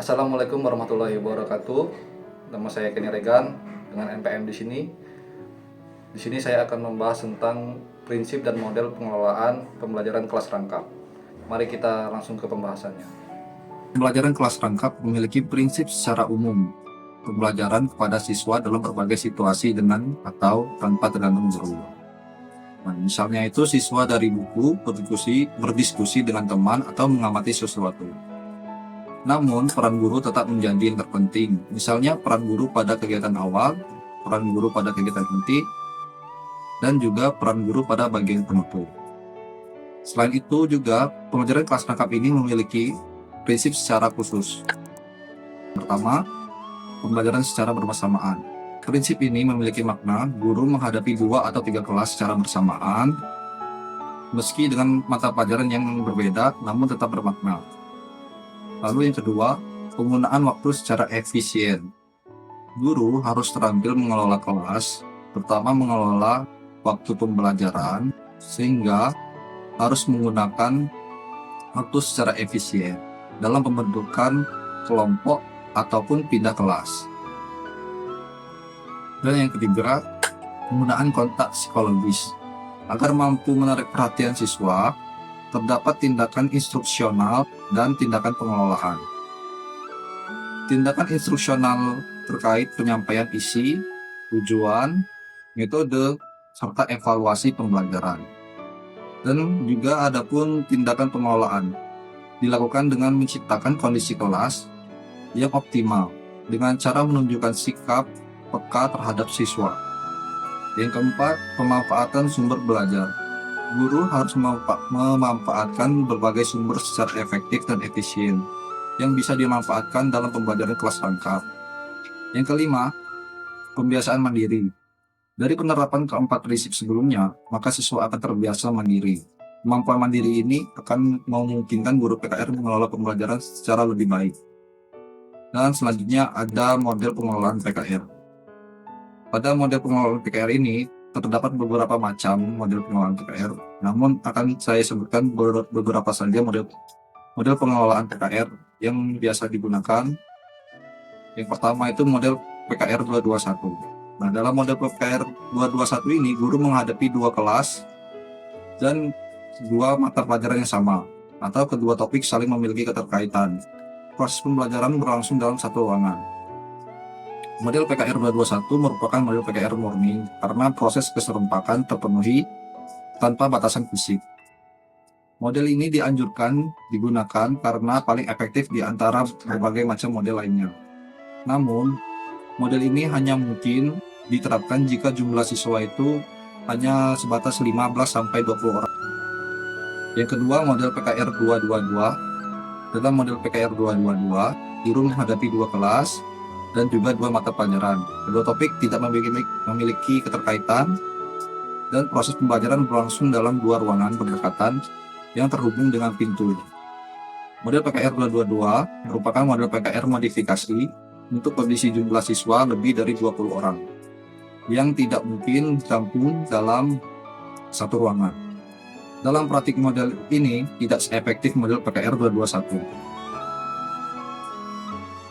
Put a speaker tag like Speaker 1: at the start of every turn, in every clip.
Speaker 1: Assalamualaikum warahmatullahi wabarakatuh. Nama saya Kenny Regan dengan NPM di sini. Di sini saya akan membahas tentang prinsip dan model pengelolaan pembelajaran kelas rangkap. Mari kita langsung ke pembahasannya. Pembelajaran kelas rangkap memiliki prinsip secara umum pembelajaran kepada siswa dalam berbagai situasi dengan atau tanpa tergantung guru. Nah, misalnya itu siswa dari buku berdiskusi dengan teman atau mengamati sesuatu. Namun, peran guru tetap menjadi yang terpenting. Misalnya, peran guru pada kegiatan awal, peran guru pada kegiatan inti, dan juga peran guru pada bagian penutup. Selain itu juga, pembelajaran kelas rangkap ini memiliki prinsip secara khusus. Pertama, pembelajaran secara bersamaan. Prinsip ini memiliki makna guru menghadapi 2 atau 3 kelas secara bersamaan, meski dengan mata pelajaran yang berbeda, namun tetap bermakna. Lalu yang kedua, penggunaan waktu secara efisien. Guru harus terampil mengelola kelas, pertama mengelola waktu pembelajaran, sehingga harus menggunakan waktu secara efisien dalam pembentukan kelompok ataupun pindah kelas. Dan yang ketiga, penggunaan kontak psikologis. Agar mampu menarik perhatian siswa, terdapat tindakan instruksional dan tindakan pengelolaan. Tindakan instruksional terkait penyampaian isi, tujuan, metode, serta evaluasi pembelajaran. Dan juga ada pun tindakan pengelolaan, dilakukan dengan menciptakan kondisi kelas yang optimal, dengan cara menunjukkan sikap peka terhadap siswa. Yang keempat, pemanfaatan sumber belajar. Guru harus memanfaatkan berbagai sumber secara efektif dan efisien yang bisa dimanfaatkan dalam pembelajaran kelas rangkap. Yang kelima, pembiasaan mandiri. Dari penerapan keempat prinsip sebelumnya, maka siswa akan terbiasa mandiri. Kemampuan mandiri ini akan memungkinkan guru PKR mengelola pembelajaran secara lebih baik. Dan selanjutnya ada model pengelolaan PKR. Pada model pengelolaan PKR ini, terdapat beberapa macam model pengelolaan PKR, namun akan saya sebutkan beberapa saja model pengelolaan PKR yang biasa digunakan. Yang pertama itu model PKR 221. Nah, dalam model PKR 221 ini, guru menghadapi 2 kelas dan 2 mata pelajaran yang sama, atau kedua topik saling memiliki keterkaitan. Proses pembelajaran berlangsung dalam satu ruangan. Model PKR 221 merupakan model PKR murni karena proses keserempakan terpenuhi tanpa batasan fisik. Model ini dianjurkan digunakan karena paling efektif di antara berbagai macam model lainnya. Namun, model ini hanya mungkin diterapkan jika jumlah siswa itu hanya sebatas 15-20 orang. Yang kedua, model PKR 222. Dalam model PKR 222, guru menghadapi 2 kelas dan juga 2 mata pelajaran. Kedua topik tidak memiliki keterkaitan dan proses pembelajaran berlangsung dalam 2 ruangan berdekatan yang terhubung dengan pintu. Model PKR 222 merupakan model PKR modifikasi untuk kondisi jumlah siswa lebih dari 20 orang yang tidak mungkin ditampung dalam satu ruangan. Dalam praktik model ini tidak seefektif model PKR 221.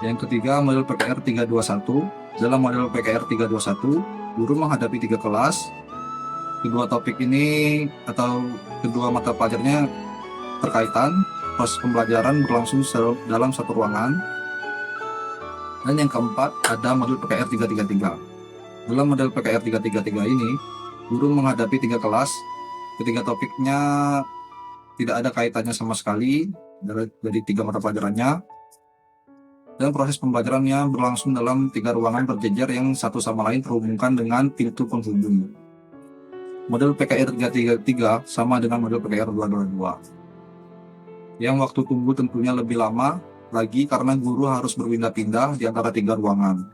Speaker 1: Yang ketiga, model PKR 321. Dalam model PKR 321, guru menghadapi 3 kelas. Kedua topik ini atau kedua mata pelajarannya terkaitan. Proses pembelajaran berlangsung dalam satu ruangan. Dan yang keempat, ada model PKR 333. Dalam model PKR 333 ini, guru menghadapi 3 kelas. Ketiga topiknya tidak ada kaitannya sama sekali dari 3 mata pelajarannya. Dan proses pembelajarannya berlangsung dalam 3 ruangan berjejer yang satu sama lain terhubungkan dengan pintu penghubung. Model PKR 333 sama dengan model PKR 222. Yang waktu tunggu tentunya lebih lama lagi karena guru harus berpindah-pindah di antara 3 ruangan.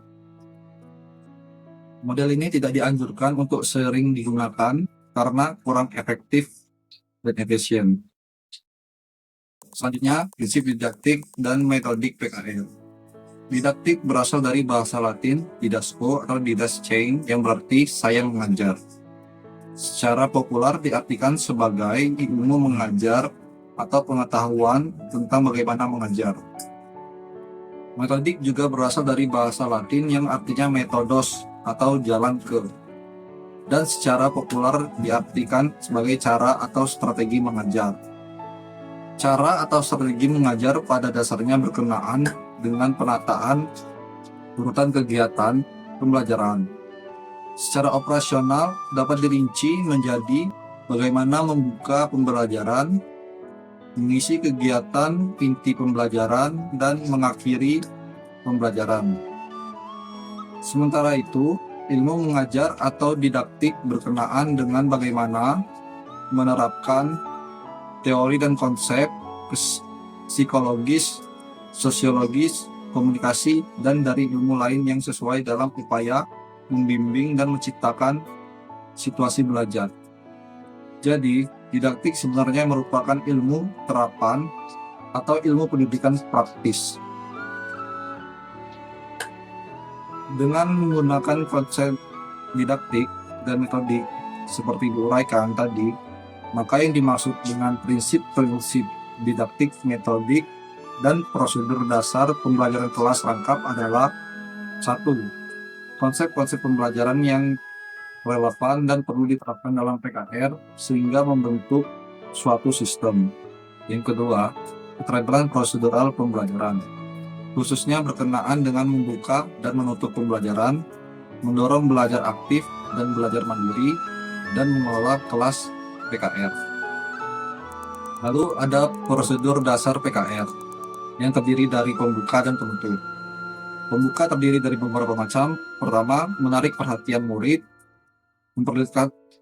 Speaker 1: Model ini tidak dianjurkan untuk sering digunakan karena kurang efektif dan efisien. Selanjutnya, prinsip didaktik dan metodik PKR. Didaktik berasal dari bahasa Latin didasco atau didascein yang berarti saya mengajar. Secara populer diartikan sebagai ilmu mengajar atau pengetahuan tentang bagaimana mengajar. Metodik juga berasal dari bahasa Latin yang artinya metodos atau jalan ke, dan secara populer diartikan sebagai cara atau strategi mengajar. Cara atau strategi mengajar pada dasarnya berkenaan dengan penataan urutan kegiatan pembelajaran. Secara operasional dapat dirinci menjadi bagaimana membuka pembelajaran, mengisi kegiatan inti pembelajaran, dan mengakhiri pembelajaran. Sementara itu, ilmu mengajar atau didaktik berkenaan dengan bagaimana menerapkan teori dan konsep psikologis, sosiologis, komunikasi, dan dari ilmu lain yang sesuai dalam upaya membimbing dan menciptakan situasi belajar. Jadi, didaktik sebenarnya merupakan ilmu terapan atau ilmu pendidikan praktis. Dengan menggunakan konsep didaktik dan metodik seperti diuraikan tadi, maka yang dimaksud dengan prinsip-prinsip didaktik, metodik, dan prosedur dasar pembelajaran kelas rangkap adalah: 1. Konsep-konsep pembelajaran yang relevan dan perlu diterapkan dalam PKR sehingga membentuk suatu sistem. Yang kedua, keterampilan prosedural pembelajaran, khususnya berkenaan dengan membuka dan menutup pembelajaran, mendorong belajar aktif dan belajar mandiri, dan mengelola kelas PKR. Lalu ada prosedur dasar PKR yang terdiri dari pembuka dan penutup. Pembuka terdiri dari beberapa macam. Pertama, menarik perhatian murid,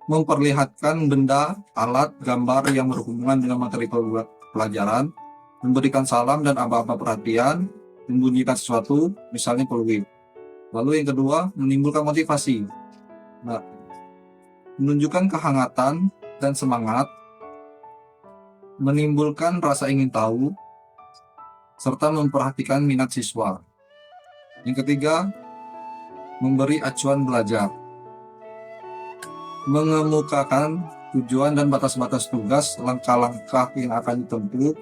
Speaker 1: memperlihatkan benda, alat, gambar yang berhubungan dengan materi pelajaran, memberikan salam dan aba-aba perhatian, membunyikan sesuatu, misalnya peluit. Lalu yang kedua, menimbulkan motivasi. Menunjukkan kehangatan dan semangat, menimbulkan rasa ingin tahu, serta memperhatikan minat siswa. Yang ketiga, memberi acuan belajar, mengemukakan tujuan dan batas-batas tugas, langkah-langkah yang akan ditempuh,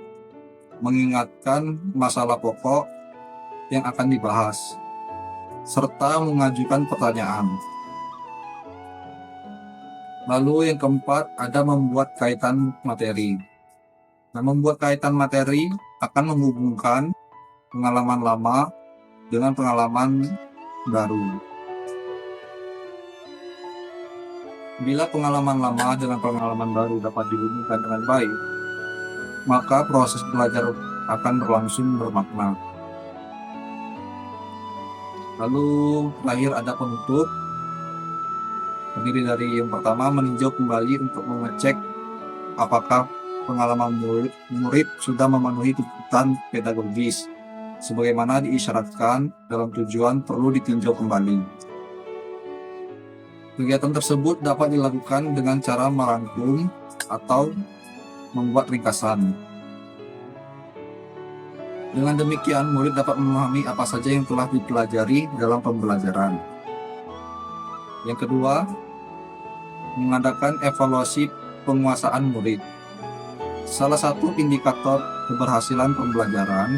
Speaker 1: mengingatkan masalah pokok yang akan dibahas, serta mengajukan pertanyaan. Lalu yang keempat, ada membuat kaitan materi. Membuat kaitan materi akan menghubungkan pengalaman lama dengan pengalaman baru. Bila pengalaman lama dengan pengalaman baru dapat dihubungkan dengan baik, maka proses belajar akan berlangsung bermakna. Lalu terakhir ada penutup, terdiri dari yang pertama, meninjau kembali untuk mengecek apakah pengalaman murid sudah memenuhi tuntutan pedagogis sebagaimana diisyaratkan dalam tujuan perlu ditinjau kembali. Kegiatan tersebut dapat dilakukan dengan cara merangkum atau membuat ringkasan. Dengan demikian, murid dapat memahami apa saja yang telah dipelajari dalam pembelajaran. Yang kedua, mengadakan evaluasi penguasaan murid. Salah satu indikator keberhasilan pembelajaran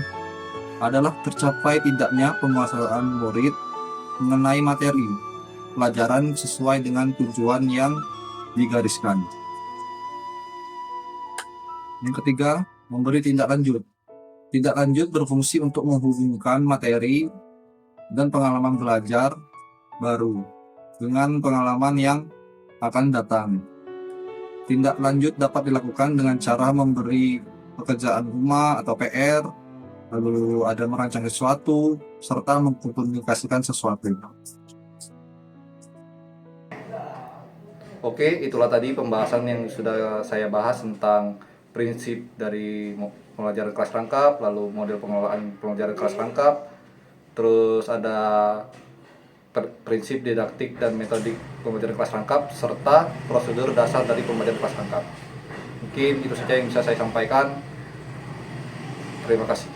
Speaker 1: adalah tercapai tidaknya penguasaan murid mengenai materi pelajaran sesuai dengan tujuan yang digariskan. Yang ketiga, memberi tindak lanjut. Tindak lanjut berfungsi untuk menghubungkan materi dan pengalaman belajar baru dengan pengalaman yang akan datang. Tindak lanjut dapat dilakukan dengan cara memberi pekerjaan rumah atau PR, lalu ada merancang sesuatu, serta mengkomunikasikan sesuatu. Oke, itulah tadi pembahasan yang sudah saya bahas tentang prinsip dari pembelajaran kelas rangkap, lalu model pengelolaan pembelajaran kelas rangkap, terus ada prinsip didaktik dan metodik pembelajaran kelas rangkap, serta prosedur dasar dari pembelajaran kelas rangkap. Mungkin itu saja yang bisa saya sampaikan. Terima kasih.